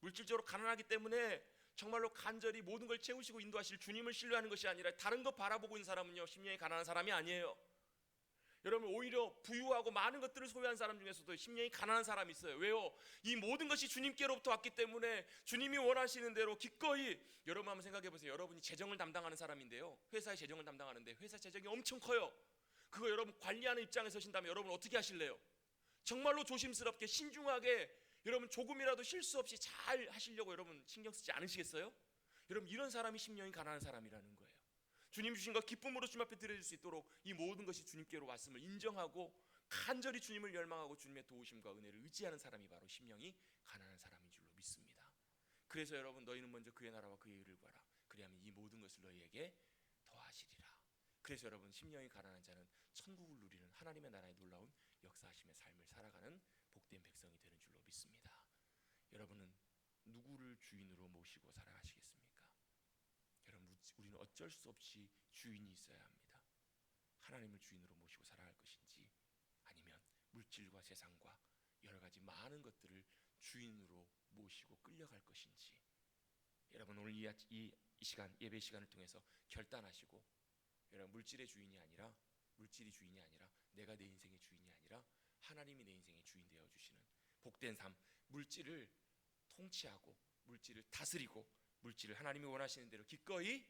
물질적으로 가난하기 때문에 정말로 간절히 모든 걸 채우시고 인도하실 주님을 신뢰하는 것이 아니라 다른 것 바라보고 있는 사람은요 심령이 가난한 사람이 아니에요. 여러분 오히려 부유하고 많은 것들을 소유한 사람 중에서도 심령이 가난한 사람이 있어요. 왜요? 이 모든 것이 주님께로부터 왔기 때문에 주님이 원하시는 대로 기꺼이, 여러분 한번 생각해 보세요. 여러분이 재정을 담당하는 사람인데요, 회사의 재정을 담당하는데 회사 재정이 엄청 커요. 그거 여러분 관리하는 입장에 서신다면 여러분 어떻게 하실래요? 정말로 조심스럽게 신중하게 여러분 조금이라도 실수 없이 잘 하시려고 여러분 신경 쓰지 않으시겠어요? 여러분 이런 사람이 심령이 가난한 사람이라는 거예요. 주님 주신 것 기쁨으로 주님 앞에 드려질 수 있도록 이 모든 것이 주님께로 왔음을 인정하고 간절히 주님을 열망하고 주님의 도우심과 은혜를 의지하는 사람이 바로 심령이 가난한 사람인 줄로 믿습니다. 그래서 여러분 너희는 먼저 그의 나라와 그의 의를 구하라. 그리하면 이 모든 것을 너희에게 더하시리라. 그래서 여러분 심령이 가난한 자는 천국을 누리는 하나님의 나라의 놀라운 역사하심의 삶을 살아가는 복된 백성이 되는 줄로 믿습니다. 여러분은 누구를 주인으로 모시고 살아가시겠습니까? 여러분 우리는 어쩔 수 없이 주인이 있어야 합니다. 하나님을 주인으로 모시고 살아갈 것인지 아니면 물질과 세상과 여러 가지 많은 것들을 주인으로 모시고 끌려갈 것인지 여러분 오늘 이 시간 예배 시간을 통해서 결단하시고 여러분 물질이 주인이 아니라 내가 내 인생의 주인이 아니라 하나님이 내 인생의 주인 되어 주시는 복된 삶, 물질을 통치하고 물질을 다스리고 물질을 하나님이 원하시는 대로 기꺼이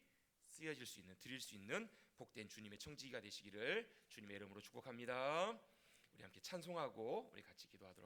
쓰여질 수 있는, 드릴 수 있는 복된 주님의 청지기가 되시기를 주님의 이름으로 축복합니다. 우리 함께 찬송하고 우리 같이 기도하도록